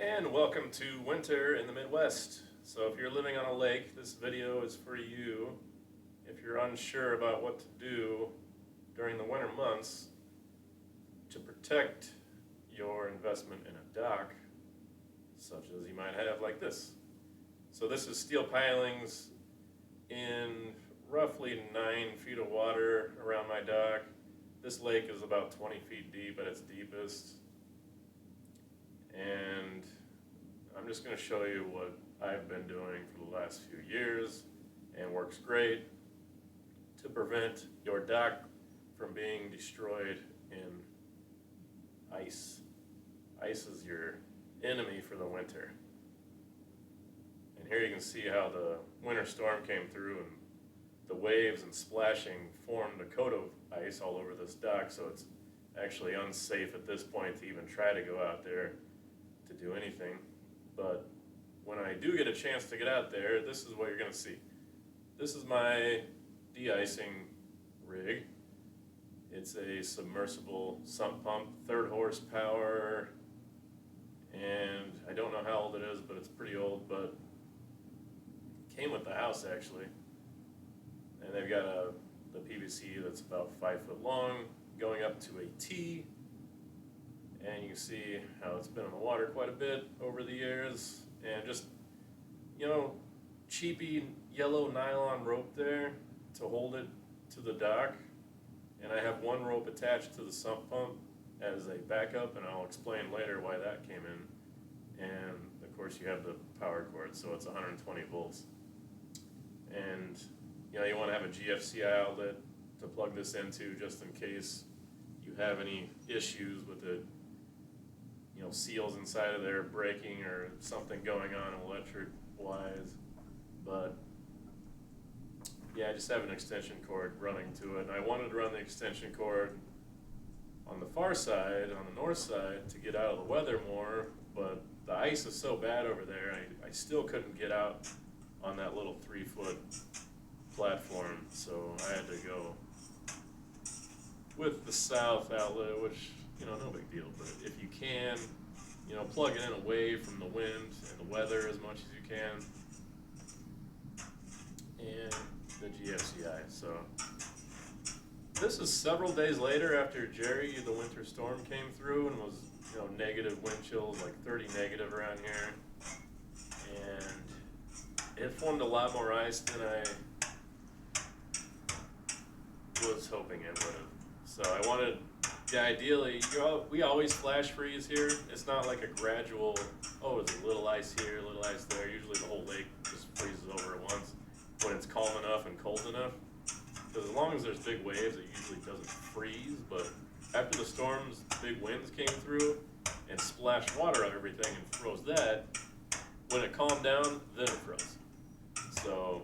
And welcome to winter in the Midwest. So if you're living on a lake, this video is for you. If you're unsure about what to do during the winter months to protect your investment in a dock, such as you might have like this. So this is steel pilings in roughly 9 feet of water around my dock. This lake is about 20 feet deep at its deepest. And I'm just going to show you what I've been doing for the last few years and works great to prevent your dock from being destroyed in ice. Ice is your enemy for the winter. And here you can see how the winter storm came through and the waves and splashing formed a coat of ice all over this dock, so it's actually unsafe at this point to even try to go out there to do anything. But when I do get a chance to get out there, this is what you're going to see. This is my de-icing rig. It's a submersible sump pump, 3rd horsepower, and I don't know how old it is, but it's pretty old, but it came with the house actually. And they've got the PVC that's about 5 foot long, going up to a T. And you can see how it's been in the water quite a bit over the years. And just, cheapy yellow nylon rope there to hold it to the dock. And I have one rope attached to the sump pump as a backup, and I'll explain later why that came in. And of course you have the power cord, so it's 120 volts. And you want to have a GFCI outlet to plug this into just in case you have any issues with it. Seals inside of there breaking or something going on electric wise. But yeah, I just have an extension cord running to it, and I wanted to run the extension cord on the far side, on the north side, to get out of the weather more, but the ice is so bad over there, I still couldn't get out on that little 3-foot platform, so I had to go with the south outlet, which no big deal, but if you can, plug it in away from the wind and the weather as much as you can. And the GFCI. So this is several days later after Jerry, the winter storm, came through and was, negative wind chills, like 30 negative around here. And it formed a lot more ice than I was hoping it would have. So I wanted, ideally, we always flash freeze here. It's not like a gradual, there's a little ice here, a little ice there. Usually the whole lake just freezes over at once when it's calm enough and cold enough. Because as long as there's big waves, it usually doesn't freeze. But after the storms, big winds came through and splashed water on everything and froze that. When it calmed down, then it froze. So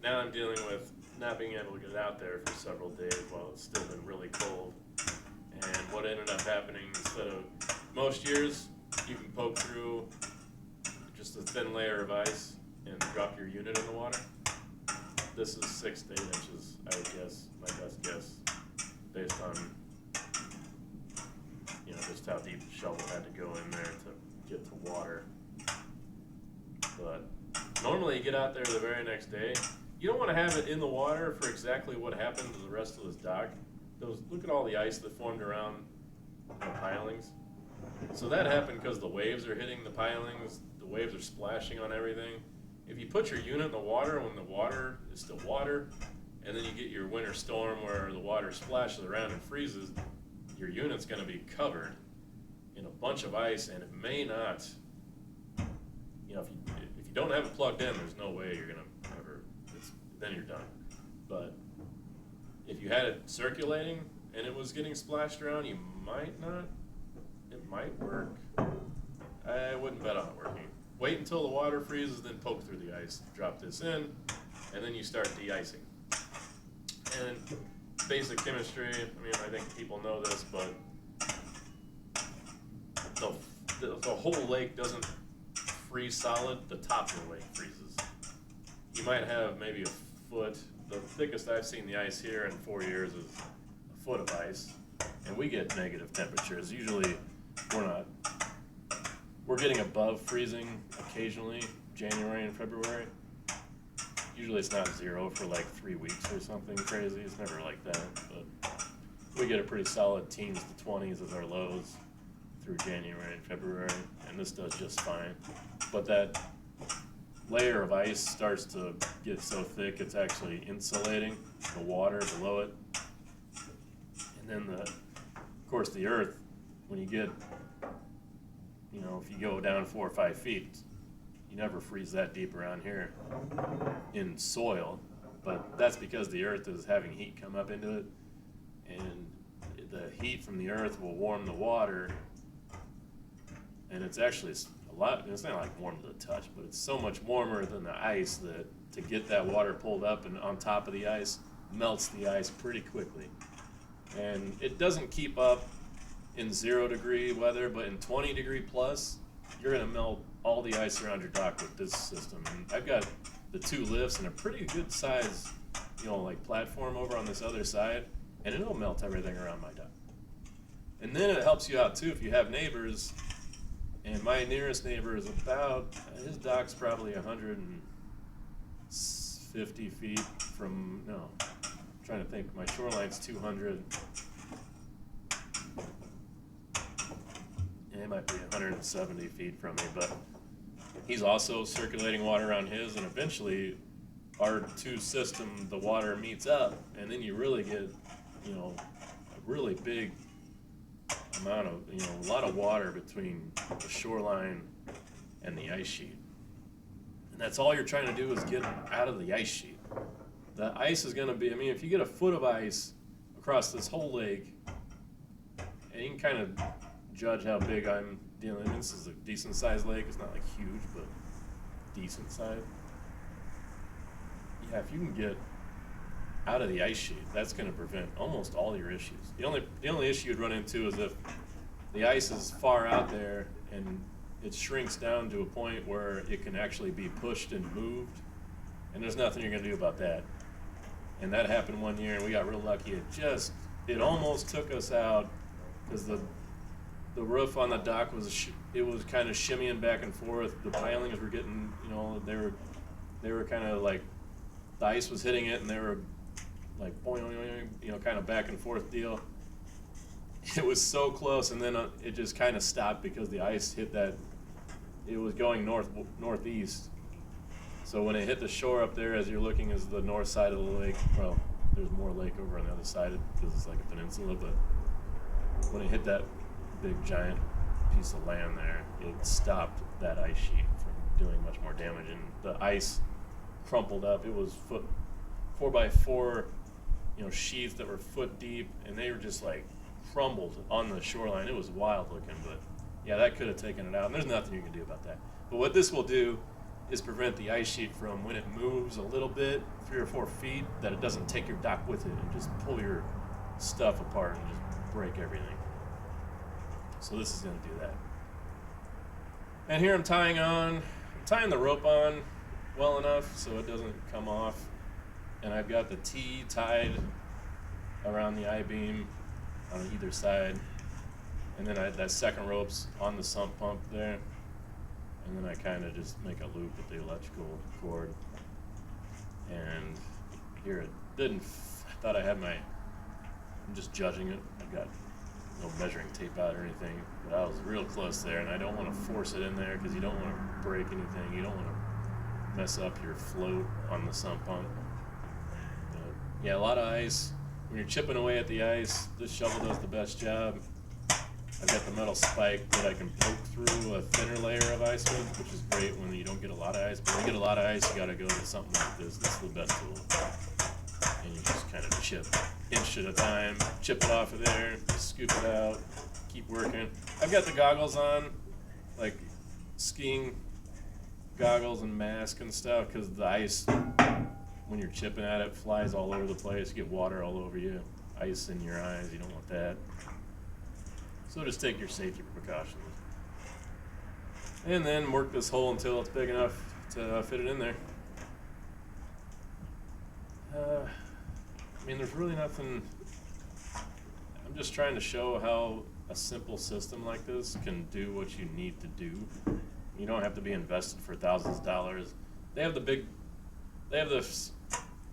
now I'm dealing with not being able to get out there for several days while it's still been really cold. And what ended up happening, instead of most years, you can poke through just a thin layer of ice and drop your unit in the water. This is 6 to 8 inches, I would guess, my best guess, based on just how deep the shovel had to go in there to get to water. But normally you get out there the very next day. You don't want to have it in the water for exactly what happened to the rest of this dock. Look at all the ice that formed around the pilings. So that happened because the waves are hitting the pilings, the waves are splashing on everything. If you put your unit in the water when the water is still water, and then you get your winter storm where the water splashes around and freezes, your unit's going to be covered in a bunch of ice, and it may not, if you don't have it plugged in, there's no way you're going to ever, then you're done. But if you had it circulating and it was getting splashed around, you might not. It might work. I wouldn't bet on it working. Wait until the water freezes, then poke through the ice. Drop this in, and then you start de-icing. And basic chemistry, I think people know this, but the whole lake doesn't freeze solid. The top of the lake freezes. You might have maybe a foot. The thickest I've seen the ice here in 4 years is a foot of ice, and we get negative temperatures. Usually we're not. We're getting above freezing occasionally, January and February. Usually it's not 0 for like 3 weeks or something crazy. It's never like that, but we get a pretty solid teens to 20s as our lows through January and February, and this does just fine. But that layer of ice starts to get so thick it's actually insulating the water below it. And then of course the earth, when you get, if you go down 4 or 5 feet, you never freeze that deep around here in soil, but that's because the earth is having heat come up into it, and the heat from the earth will warm the water, and it's actually it's not like warm to the touch, but it's so much warmer than the ice that to get that water pulled up and on top of the ice melts the ice pretty quickly. And it doesn't keep up in 0 degree weather, but in 20 degree plus, you're gonna melt all the ice around your dock with this system. And I've got the 2 lifts and a pretty good size, like platform over on this other side, and it'll melt everything around my dock. And then it helps you out too if you have neighbors. And my nearest neighbor is his dock's probably 150 feet from, I'm trying to think, my shoreline's 200. And it might be 170 feet from me, but he's also circulating water on his, and eventually our 2 system, the water meets up, and then you really get, a really big amount of, a lot of water between the shoreline and the ice sheet. And that's all you're trying to do is get out of the ice sheet. The ice is going to be, if you get a foot of ice across this whole lake, and you can kind of judge how big I'm dealing with. This is a decent sized lake. It's not like huge, but decent size. Yeah, if you can get out of the ice sheet, that's going to prevent almost all your issues. The only issue you'd run into is if the ice is far out there and it shrinks down to a point where it can actually be pushed and moved, and there's nothing you're going to do about that. And that happened one year, and we got real lucky. It almost took us out because the roof on the dock was kind of shimmying back and forth. The pilings were getting, they were kind of like the ice was hitting it, and they were like boing, kind of back and forth deal. It was so close, and then it just kind of stopped because the ice hit that. It was going northeast. So when it hit the shore up there, as you're looking, is the north side of the lake. Well, there's more lake over on the other side because it's like a peninsula, but when it hit that big giant piece of land there, it stopped that ice sheet from doing much more damage, and the ice crumpled up. It was 4x4, sheaths that were foot deep, and they were just like crumbled on the shoreline. It was wild looking, but yeah, that could have taken it out, and there's nothing you can do about that. But what this will do is prevent the ice sheet from, when it moves a little bit, 3 or 4 feet, that it doesn't take your dock with it and just pull your stuff apart and just break everything. So this is going to do that. And here I'm tying the rope on well enough so it doesn't come off. And I've got the T tied around the I-beam on either side. And then that second rope's on the sump pump there. And then I kind of just make a loop with the electrical cord. And here it didn't, I thought I had I'm just judging it. I've got no measuring tape out or anything, but I was real close there, and I don't want to force it in there because you don't want to break anything. You don't want to mess up your float on the sump pump. But yeah, a lot of ice. When you're chipping away at the ice, this shovel does the best job. I've got the metal spike that I can poke through a thinner layer of ice with, which is great when you don't get a lot of ice. But when you get a lot of ice, you got to go to something like this. This is the best tool. And you just kind of chip, inch at a time, chip it off of there, scoop it out, keep working. I've got the goggles on, like skiing goggles and mask and stuff, because the ice, when you're chipping at it, flies all over the place. You get water all over you, ice in your eyes. You don't want that. So just take your safety precautions. And then work this hole until it's big enough to fit it in there. there's really nothing. I'm just trying to show a simple system like this can do what you need to do. You don't have to be invested for thousands of dollars. They have this,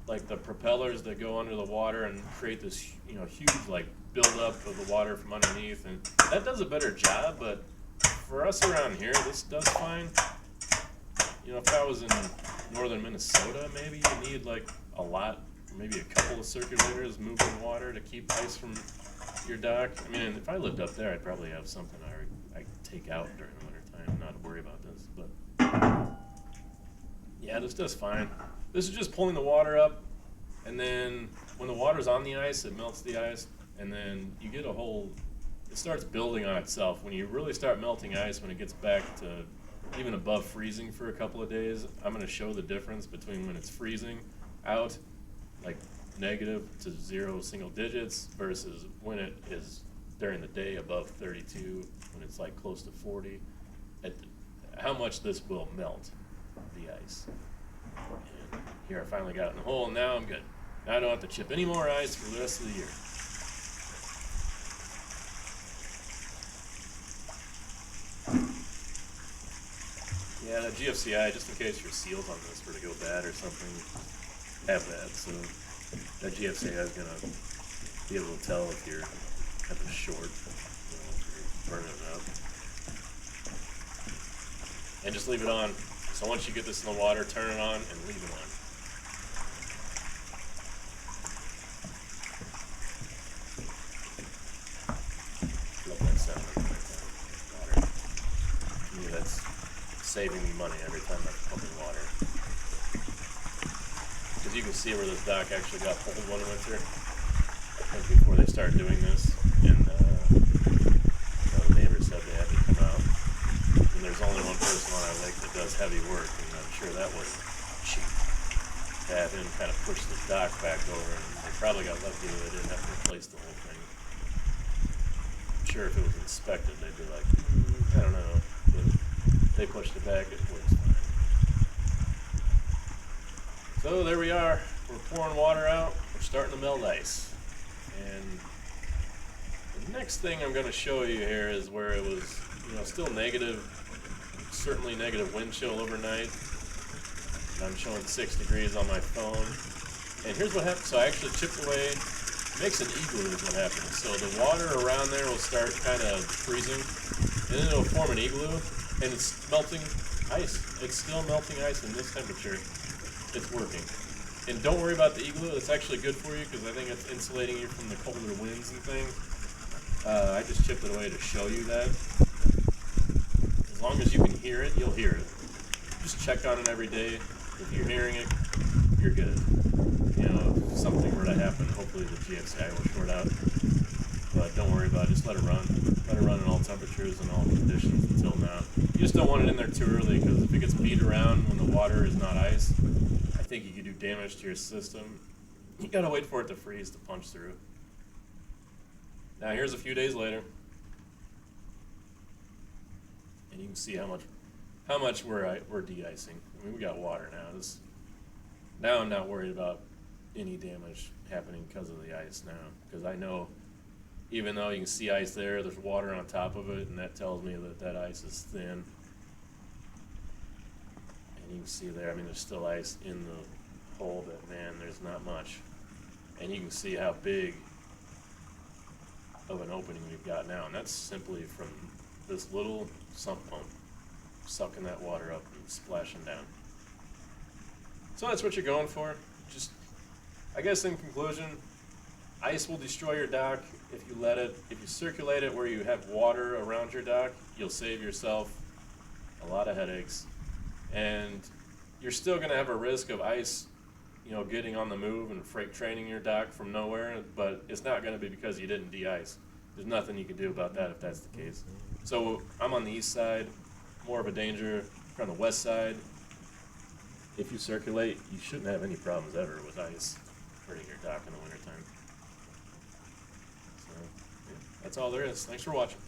like the propellers that go under the water and create this, huge like buildup of the water from underneath, and that does a better job. But for us around here, this does fine. If I was in northern Minnesota, maybe you need like a lot, maybe a couple of circulators moving water to keep ice from your dock. I mean, if I lived up there, I'd probably have something I take out during the winter time, not to worry about this. But yeah, this does fine. This is just pulling the water up, and then when the water's on the ice, it melts the ice, and then you get it starts building on itself. When you really start melting ice, when it gets back to even above freezing for a couple of days, I'm going to show the difference between when it's freezing out, like negative to 0 single digits, versus when it is during the day above 32, when it's like close to 40, how much this will melt the ice. And here I finally got it in the hole, and now I'm good. Now I don't have to chip any more ice for the rest of the year. Yeah, that GFCI, just in case your seals on this were to go bad or something, have that. So that GFCI is going to be able to tell if you're having a short, if you're burning it up. And just leave it on. So once you get this in the water, turn it on and leave it on. Love that sound of water. To me, that's saving me money every time I'm pumping water. Because you can see where this dock actually got pulled one winter. I think before they started doing this, and the neighbors said they had to come out. And there's only one person on our lake that does heavy work, and I'm sure that wasn't cheap. To have him kind of push the dock back over, and they probably got lucky that they didn't have to replace the whole thing. I'm sure if it was inspected, they'd be like, I don't know. But they pushed it back, it works fine. So there we are. We're pouring water out. We're starting to melt ice. And the next thing I'm going to show you here is where it was, still negative, certainly negative wind chill overnight. And I'm showing 6 degrees on my phone. And here's what happened. So I actually chipped away. It makes an igloo is what happens. So the water around there will start kind of freezing, and then it'll form an igloo, and it's melting ice. It's still melting ice in this temperature. It's working. And don't worry about the igloo. It's actually good for you because I think it's insulating you from the colder winds and things. I just chipped it away to show you that. As long as you can hear it, you'll hear it. Just check on it every day. If you're hearing it, you're good. If something were to happen, hopefully the GFCI will short out. But don't worry about it. Just let it run. Let it run in all temperatures and all conditions until now. You just don't want it in there too early, because if it gets beat around when the water is not ice, I think you could do damage to your system. You gotta wait for it to freeze to punch through. Now here's a few days later, and you can see how much we're de-icing. I mean, we got water now. Now I'm not worried about any damage happening because of the ice now, because I know, even though you can see ice there, there's water on top of it, and that tells me that ice is thin. And you can see there, I mean, there's still ice in the hole, but man, there's not much. And you can see how big of an opening we've got now, and that's simply from this little sump pump sucking that water up and splashing down. So that's what you're going for. Just, I guess in conclusion, ice will destroy your dock if you let it. If you circulate it where you have water around your dock, you'll save yourself a lot of headaches. And you're still going to have a risk of ice, getting on the move and freight training your dock from nowhere, but it's not going to be because you didn't de-ice. There's nothing you can do about that if that's the case. So I'm on the east side, more of a danger. If you're on the west side, if you circulate, you shouldn't have any problems ever with ice hurting your dock in the wintertime. So, yeah, that's all there is. Thanks for watching.